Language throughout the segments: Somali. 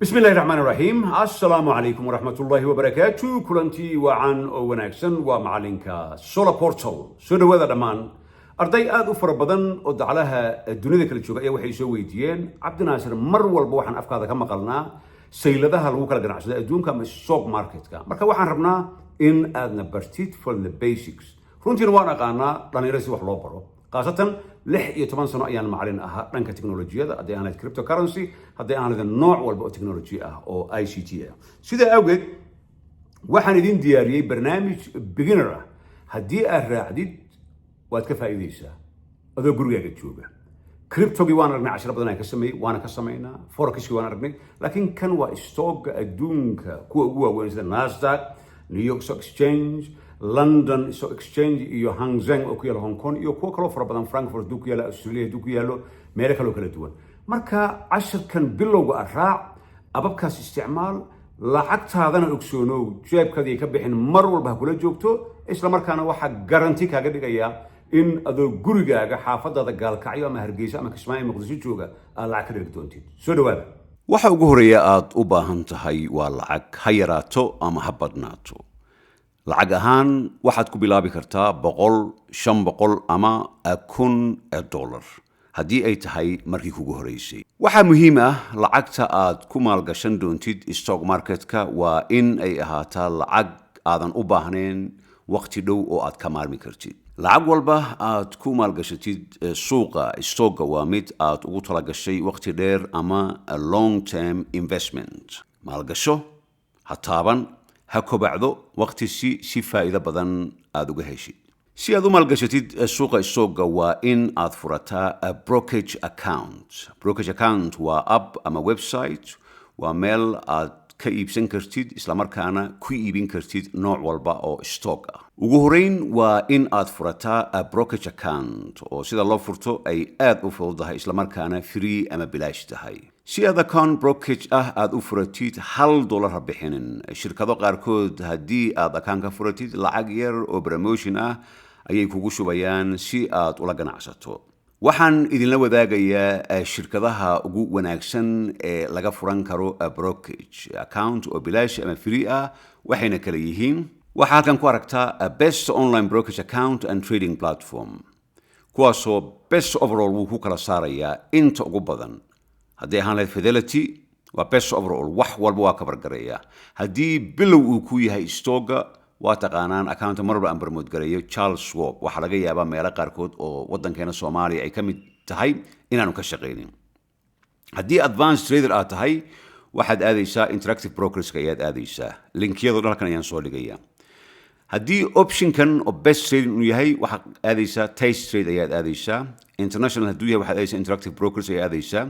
بسم الله الرحمن الرحيم السلام عليكم ورحمة الله وبركاته كلنتي وعن وناكسن ومعلنكا سولا بورتال سودا وذا دمان أرضي آد أفر بدن ودعلها الدنيا كل شيء وحي سوي ديان عبد الناصر مر والبوحن أفكار كما قلنا سيلدها الوكالة جناح الدون كم السوق ماركت كا مركا وحن ربنا إن أدنى برتيت from the basics فرونتين وانا قانا راني رسي وحلو برو خاصة لح يتمن سنة أيام معلن رنك تكنولوجيا هذا أنا كريبتو كارنسي هذا أنا النوع والبو تكنولوجيا أو أي سي تي سيدا أوجد waxaan idin diyaariyay barnaamij beginner ah haddii aad raacdid waad ka faa'iideysaa adoo gurigaaga jooga cryptogi waan aragnay casharo badan aan ka sameeyay waana ka sameynaa forexki waan aragnay laakiin kan waa stock adduunka kuwa ugu waaweyn sida Nasdaq, New York Stock Exchange, London Stock Exchange iyo Hang Seng oo ku yaala Hong Kong iyo kuwa kaloo fara badan Frankfurt ku yaala Australia ku yaalo meelo kale duwan marka casharkan bilowga ah raac ababkaas isticmaal lacagtaadana ogsoonow jeebkadii ka bixin mar walba kula joogto isla markaana waxa garanti kaaga dhigaya in adoo gurigaaga xaafadada gaalkacyo ama Hargeysa ama Kismaayo Muqdisho jooga aad lacag ka dhigi doontid soo dhawaada waxa ugu horeeya aad u baahan tahay waa lacag ha yaraato ama ha badnaato lacag ahaan waxaad ku bilaabi kartaa 100 500 ama $1000 haddii ay tahay markii kugu horeysay waxa muhiim ah lacagta aad ku maalgashan doontid stock marketka waa in ay ahaataa lacag aadan u baahnayn waqti dhow oo aad ka maarmi kartid lacag walba aad ku maalgashatid suuqa stocka waa mid aad ugu talagashay waqti dheer ama a long term investment maalgasho ha taaban ha kobacdo waqti si faa'iido badan aad uga heshid si aad u maalgashatid suuqa stocka waa in aad furataa a brokerage account waa app ama website waa meel aad ka iibsan kartid isla markaana ku iibin kartid nooc walba oo stock ah ugu horeyn waa in aad furataa a brokerage account oo sida loo furto ay aad u fududahay isla markaana free ama bilaash tahay si aad account brokerage ah aad u furatid $1 ha bixinin shirkado qaarkood haddii aad account ka furatid lacag yar oo promotion ah ayay kugu shubayaan si aad ula ganacsato waxaan idinla wadaagayaa shirkadaha ugu wanaagsan ee laga furan karo brokerage account oo bilaash ama free ah waxayna kala yihiin waxaa halkan ku aragtaa best online brokerage account and trading platform kuwaasoo best overall wuu ku kala saarayaa inta ugu badan haddii ahaan lahayd fidelity waa best overall wax walba waa kabargareeya haddii bilow uu ku yahay stocka waa taqaanaan account marba aan promote gareeyo Charles Schwab waxa laga yaabaa meelo qaarkood oo wadankeena Soomaaliya ay kamid tahay inaanu ka shaqeynin haddii advanced trader aad tahay waxaad aadaysaa interactive brokers ayaad aadaysaa linkiyadu halkan ayaan soo dhigayaa haddii optionkan oo best trading uu yahay waxaad aadaysaa taste trade ayaad aadaysaa international hadduu yahay waxaad aadaysaa interactive brokers ayaad aadaysaa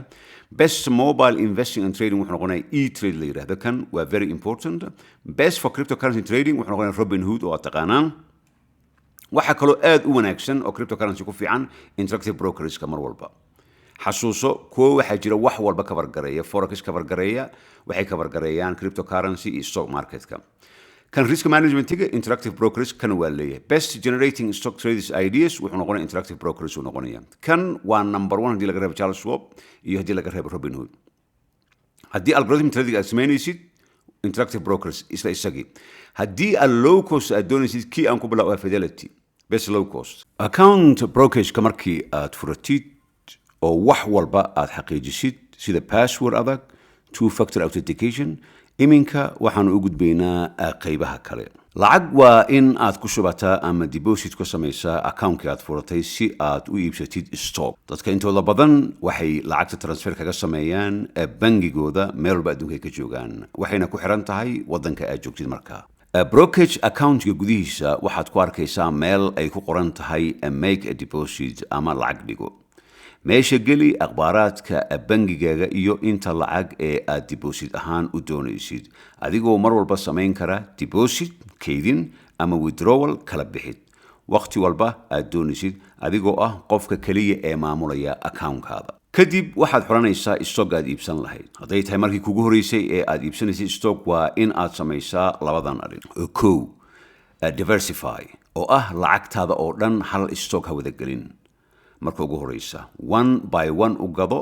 best mobile investing and trading wuxuu noqonayaa e-trade la yiraahdo kan waa very important best for cryptocurrency trading wuxuu noqonayaa Robinhood oo taqaanaan waxa kaloo aad u wanaagsan oo cryptocurrency ku fiican interactive brokers ka mar walba xasuuso kuwa waxa jira wax walba ka bargareeya forex ka bargareeya waxay ka bargareeyaan cryptocurrency iyo stock marketka kan risk management interactive brokers kan waa leeyahay best generating stock traders ideas wuxuu noqonayaa interactive brokers uu noqonayaa kan waa number 1 hadii laga reebo Charles Schwab iyo hadii laga reebo Robinhood haddii algorithm trading aad sameynaysid interactive brokers isla isagii haddii low cost aad doonaysid kii aan ku bilaabo fidelity best low cost account brokerage ka markii aad furatid oo wax walba aad xaqiijisid sida password adag two factor authentication iminka waxaan u gudbaynaa qaybaha kale lacag waa in aad ku shubataa ama deposit ku samaysaa account aad furatay si aad u iibsatid stock dadka intooda badan waxay lacagta transfer kaga sameeyaan bangigooda meel walba adduunka ka joogaan waxayna ku xiran tahay wadanka aad joogtid markaa brokerage account-ga gudihiisa waxaad ku arkaysaa meel ay ku qoran tahay make a deposit ama lacag dhigo meesha geli akhbaaraadka bangigaaga iyo inta lacag ee aad deposit ahaan u doonaysid adigoo mar walba samayn kara deposit kaydin ama withdrawal kala bixid waqti walba aad doonaysid adigoo ah qofka kaliya ee maamulaya account-kaada kadib waxaad xulanaysaa stock aad iibsan lahayd hadday tahay markii kugu horeysay ee aad iibsanaysid stock waa in aad samaysaa labadan arrin kow diversify oo ah lacagtaada oo dhan hal stock ha wada gelin marka ugu horeysa one by one u gado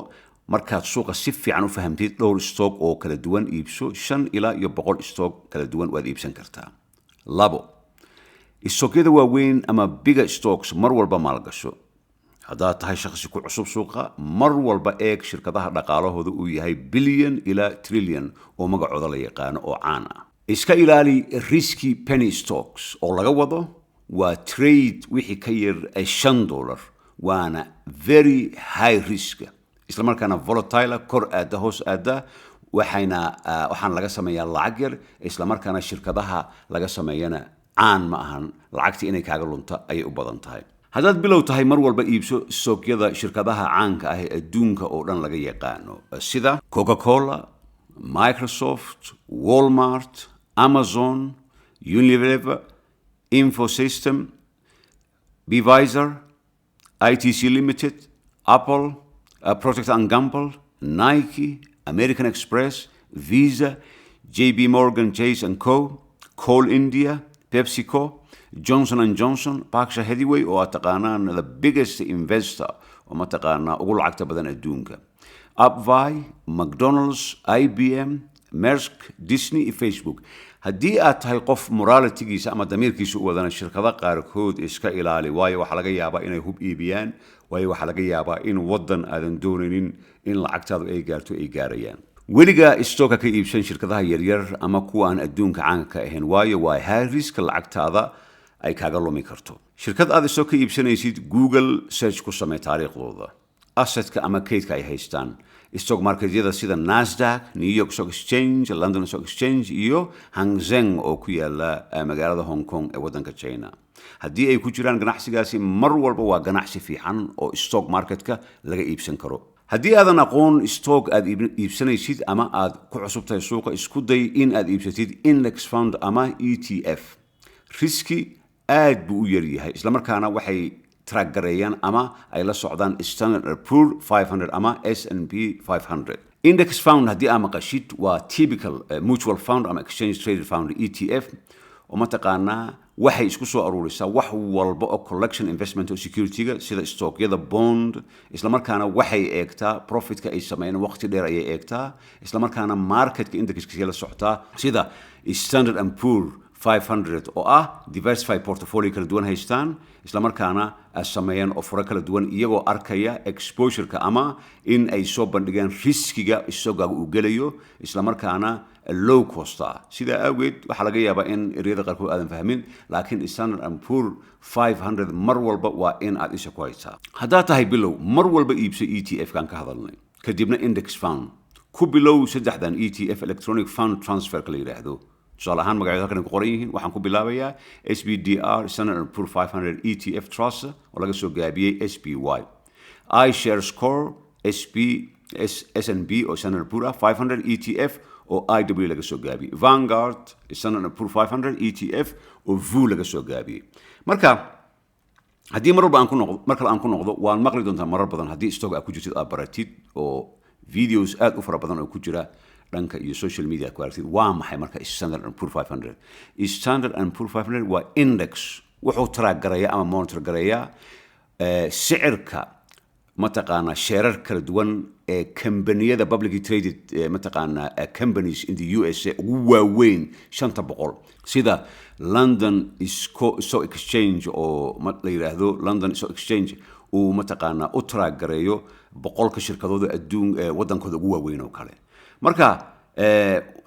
markaad suuqa si fiican u fahamtid dhowr stock oo kala duwan iibso 5 ilaa iyo 100 stock kala duwan waad iibsan kartaa. labo, stockyada waaweyn ama bigger stocks mar walba maalgasho. haddaad tahay shakhsi ku cusub suuqa, mar walba eeg shirkadaha dhaqaalahooda uu yahay billion ilaa trillion oo magacooda la yaqaano oo caan ah. iska ilaali risky penny stocks oo laga wado waa trade wixii ka yar $5, waana very high risk, isla markaana volatile, kor aada hoos aada, waxaan laga sameeyaa lacag yar, isla markaana shirkadaha laga sameeyana caan ma ahan, lacagtii inay kaaga lunta ayay u badan tahay. haddaad bilow tahay mar walba iibso stockyada shirkadaha caanka ah ee adduunka oo dhan laga yaqaano sida Coca-Cola, Microsoft, Walmart, Amazon, Unilever, Infosystem, Bevisor, ITC Limited, Apple, Procter & Gamble, Nike, American Express, Visa, JP Morgan Chase & Co., Coal India, PepsiCo, Johnson & Johnson, Berkshire Hathaway oo aad taqaanaan the biggest investor oo ma taqaanaa ugu lacagta badan adduunka, Upvy, McDonald's, IBM, Maersk, Disney iyo Facebook. haddii aad tahay qof moralitygiisa ama damiirkiisa u wadana shirkado qaarkood iska ilaali, waayo waxaa laga yaabaa inay hub iibiyaan, waayo waxaa laga yaabaa in waddan aadan doonaynin in lacagtaadu ay gaarto ay gaarayaan. weligaa stocka ka iibsan shirkadaha yaryar ama kuwa aan adduunka caanka ka ahayn, waayo waa high risk lacagtaada ay kaaga lumi karto. shirkad aad stock ka iibsanaysid, Google search ku samee taariikhdooda, assetka ama kaydka ay haystaan, stock marketyada sida Nasdaq, New York Stock Exchange, London Stock Exchange iyo Hang Seng oo ku yaala magaalada Hong Kong ee waddanka China. haddii ay ku jiraan ganacsigaasi, mar walba waa ganacsi fiican oo stock marketka laga iibsan karo. haddii aadan aqoon stock aad iibsanaysid ama aad ku cusub tahay suuqa, isku day in aad iibsatid index fund ama ETF. riski aad buu u yar yahay, isla markaana waxay track gareeyaan ama ay la socdaan Standard & Poor's 500 ama S&P 500. index fund haddii aad maqashid waa typical mutual fund ama exchange traded fund ETF oo mataqaanaa waxay isku soo aruurisaa wax walba oo collection investment oo security-ga sida stockyada bond, isla markaana waxay eegtaa profitka ay sameeyeen waqti dheer ayay eegtaa, isla markaana marketka indexkiisa la socotaa sida Standard & Poor's 500 oo ah diversified portfolio kala duwan haystaan, isla markaana sameeyeen offer kala duwan iyagoo arkaya exposure-ka ama in ay soo bandhigaan riskiga isagaaga uu gelayo, isla markaana low cost ah. sidaa awgeed waxaa laga yaabaa in ereyada qaarkood aadan fahmin, laakiin Standard & Poor's 500 mar walba waa in aad isha ku haysaa. haddaad tahay bilow, mar walba iibso ETF-kan ka hadalnay, kadibna index fund. ku bilow saddexdan ETF electronic fund transfer-ka la yidhaahdo. tusaale ahaan magacyada halkan ku qoran yihiin, waxaan ku bilaabayaa SPDR Standard & Poor's 500 ETF Trust oo laga soo gaabiyey SPY, iShares Core S&P oo Standard & Poor's 500 ETF oo IW laga soo gaabiyey, Vanguard Standard & Poor's 500 ETF oo VU laga soo gaabiyey. marka haddii mar walba aan ku noqdo waan maqli doontaa marar badan haddii stock aad ku jirtid aad baratid oo videos aad u fara badan oo ku jira dhanka iyo social media ku aragtid. waa maxay marka Standard & Poor's 500? Standard & Poor's 500 waa index, wuxuu track gareeyaa ama monitor gareeyaa sicirka mataqaanaa sheerar kala duwan ee kambaniyada publicly traded mataqaanaa companies in the USA ugu waaweyn 500 sida London Stock Exchange oo la yiraahdo London Stock Exchange uu mataqaanaa u track gareeyo 100 shirkadooda adduunka waddankooda ugu waaweyn oo kale. marka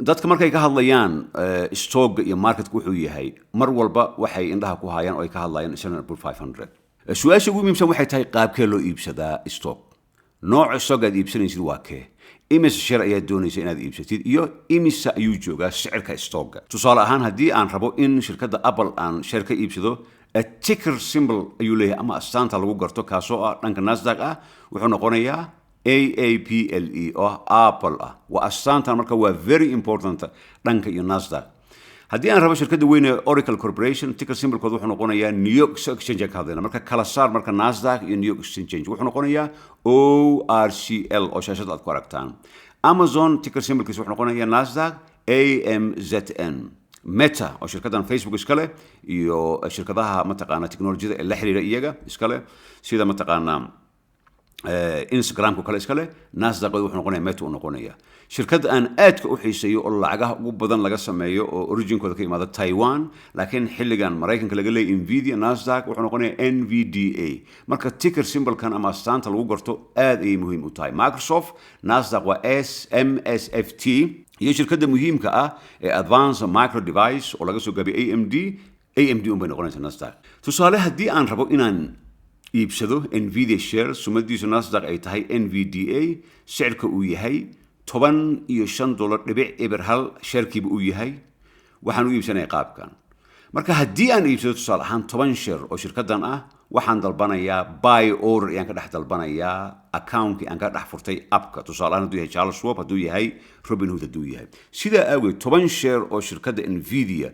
dadka markay ka hadlayaan stock iyo marketka wuxuu yahay, mar walba waxay indhaha ku hayaan oo ay ka hadlayaan Standard & Poor's 500. su-aasha ugu muhiimsan waxay tahay qaabkee loo iibsadaa stock. nooca stock aad iibsanaysid waa kee, imise share ayaad doonaysa inaad iibsatid, iyo imise ayuu joogaa sicirka stock. tusaale ahaan haddii aan rabo in shirkadda Apple aan share ka iibsado, ticker symbol ayuu leeyahay ama astaanta lagu garto, kaasoo ah dhanka Nasdaq ah, wuxuu noqonayaa AAPLE oo Apple ah. waa astaantan marka waa very important dhanka iyo Nasdaq. haddii aan rabo shirkadda weyn ee Oracle Corporation, ticker symbolkooda wuxuu noqonayaa New York Stock Exchange ka hadlayna. marka kala saar marka Nasdaq iyo New York Exchange wuxuu noqonayaa ORCL oo shaashada aad ku aragtaan. Amazon ticker symbolkiisa wuxuu noqonayaa Nasdaq AMZN. Meta oo shirkaddan Facebook iska leh iyo shirkadaha mataqaanaa teknolojiyada ee la xiriira iyaga iska leh sida mataqaanaa instagramku kale iska leh nasdaq wuxuu noqonaya meta uu noqonaya shirkad aan aadka u xiiseeyo oo lacagaha ugu badan laga sameeyo oo originkooda ka yimaada Taiwan laakiin xilligan Mareykanka laga leeyahay Nvidia Nasdaq wuxuu noqonaya NVDA marka ticker symbol-kan ama astaanta lagu garto aad ay muhiim u tahay Microsoft Nasdaq waa MSFT iyo shirkadda muhiimka ah ee Advanced Micro Device oo laga soo gaabiyay AMD un bay noqonaysaa Nasdaq tusaale haddii aan rabo inaan iibsado Nvidia shares sumadiisu Nasdaq ay tahay NVDA sicirka uu yahay $15.1 sharekiiba uu yahay waxaan u iibsanaya qaabkan marka haddii aan iibsado tusaale ahaan 10 share oo shirkadan ah waxaan dalbanayaa buy order ayaan ka dhex dalbanayaa account-kii aan ka dhex furtay appka tusaale ahaan hadduu yahay Charles Schwab hadduu yahay Robinhood hadduu yahay sidaa awgeed 10 share oo shirkadda Nvidia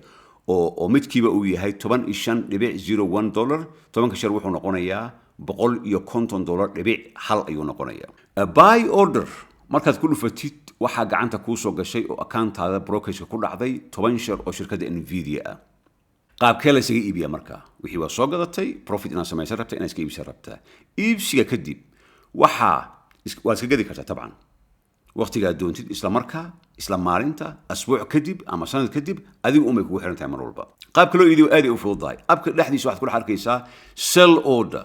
oo midkiiba uu yahay $15.01 tobanka share wuxuu noqonayaa $150.1 ayuu noqonayaa buy order markaad ku dhufatid waxaa gacanta kuu soo gashay oo accountaada brokerage ku dhacday 10 share oo shirkadda Nvidia ah qaabkee la isaga iibiyaa markaa wixii waa soo gadatay profit inaad samaysan rabtaa inaad iska iibsan rabtaa iibsiga kadib waad iska gadi kartaa tabcan waqtigaa doontid isla markaa isla maalinta asbuuc kadib ama sanad kadib adigu umay kugu xiran tahay mar walba qaabka loo iidiyo aad ay u fududahay abka dhexdiisa waxaad ku dhex arkaysaa sell order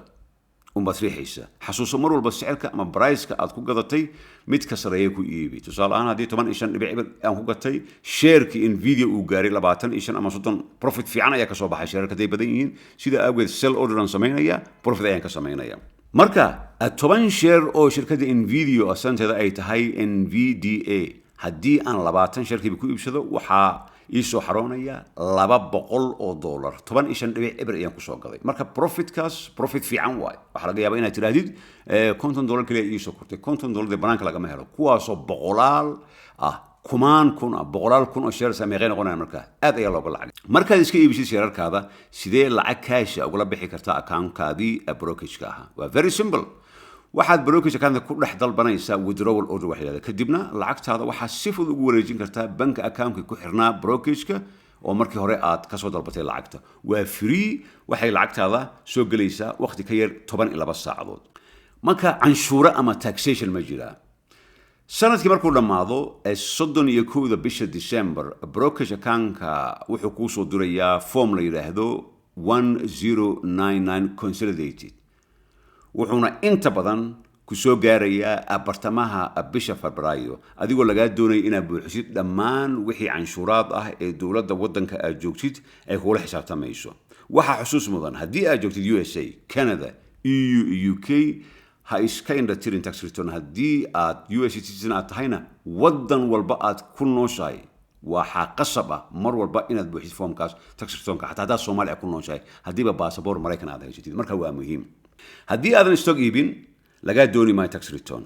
baad riixaysaa xasuuso mar walba sicirka ama price-ka aad ku gadatay mid ka sareeya ku iibi tusaale ahaan haddii 15.1 aan ku gatay share-kii Nvidia uu gaaray 25 ama 30 profit fiican ayaa ka soo baxay share-ka day badan yihiin sida awgeed sell order aan sameynaya profit ayaan ka sameynaya marka 10 share oo shirkadda Nvidia asanteeda ay tahay NVDA haddii aan 20 share-kiiba ku iibsado waxaa iisoo xaroonaya $200 $15.1 ayaan kusoo gaday marka profitkaas profit fiican waay waxaa laga yaabaa inaad tidhaahdid $50 kaliya iisoo kortay $50 banaanka lagama helo kuwaasoo boqolaal ah kumaan kun ah boqolaal kun oo shares meeqay noqonayaan marka aad ayaa looga lacag markaad iska iibisid shareerkaada sidee lacag cash ugula bixi kartaa account-kaadii brokerage-ka ahaa waa very simple waxaad brokerage account ku dhex dalbanaysaa withdrawal order waxa yiraahdo kadibna lacagtaada waxaa si fudud ugu wareejin kartaa bank account-ka ku xirnaa brokerage-ka oo markii hore aad ka soo dalbatay lacagta waa free waxay lacagtaada soo galaysaa waqti ka yar 12 saacadood marka canshuura ama taxation ma jira sanadkii markuu dhamaado 31 bisha December brokerage account-ka wuxuu ku soo dirayaa form la yiraahdo 1099 consolidated wuxuuna inta badan ku soo gaarayaa bartamaha bisha Febraayo adigoo laga doonay inaad buuxisid dhammaan wixii canshuuraad ah ee dawladda waddanka aad joogtid ay kula xisaabtamayso waxa xusuus mudan haddii aad joogtid USA Canada EU UK ha iska indha tirin tax return haddii aad US citizen aad tahayna waddan walba aad ku nooshahay waxaa qasab ah mar walba inaad buuxisid formkaas tax return-ka xataa haddaad Soomaaliya ku nooshahay haddiiba baasaboor Maraykan aad haysatid marka waa muhiim haddii aadan stock iibin laga dooni maayo tax return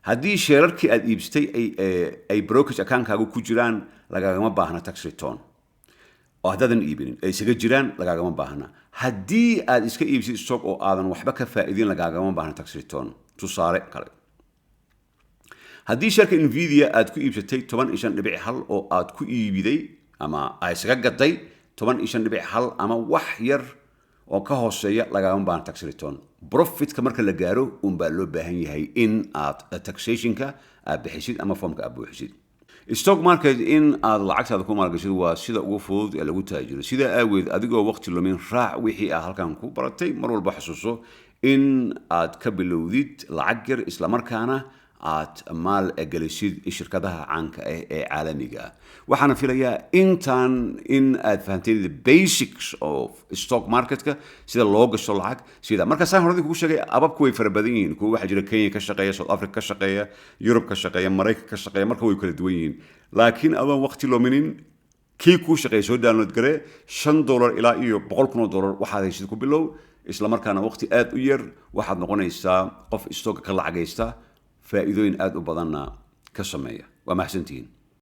haddii shareerkii aad iibsatay ay brokerage account-kaagu ku jiraan lagagama baahna tax return oo haddaadan iibinin ay isaga jiraan lagagama baahna haddii aad iska iibsid stock oo aadan waxba ka faa'iidin lagagama baahna tax return tusaale kale haddii shirka Nvidia aad ku iibsatay 15.1 oo aad ku iibiday ama ay isaga gaday 15.1 ama wax yar oo ka hooseeya lagama baahan tax return profitka marka la gaaro baa loo baahan yahay in aad taxation-ka aad bixisid ama formka aad buuxisid stock market in aad lacagtaada ku maalgashid waa sida ugu fudud ee lagu taajiro sida awgeed adigoo waqti lumin raac wixii aad halkan ku baratay mar walba xasuuso in aad ka bilowdid lacag yar isla markaana aad maal gelisid shirkadaha caanka ah ee caalamiga ah waxaan filayaa in aad fahanteen the basics of stock market-ka sida loo gasho lacag sida marka saan hore ku sheegay ababku way farabadan yihiin kuwa waxa jira Kenya ka shaqeeya South Africa ka shaqeeya Europe ka shaqeeya Mareykanka ka shaqeeya marka way kala duwan yihiin laakiin adoon waqti luminin kii ku shaqeeyo soo download gare $5 ilaa iyo $100,000 waxaad haysid ku bilow isla markaana waqti aad u yar waxaad noqonaysaa qof stock ka lacagaysta faa'iidooyin aad u badanna ka sameeya waa mahadsantihiin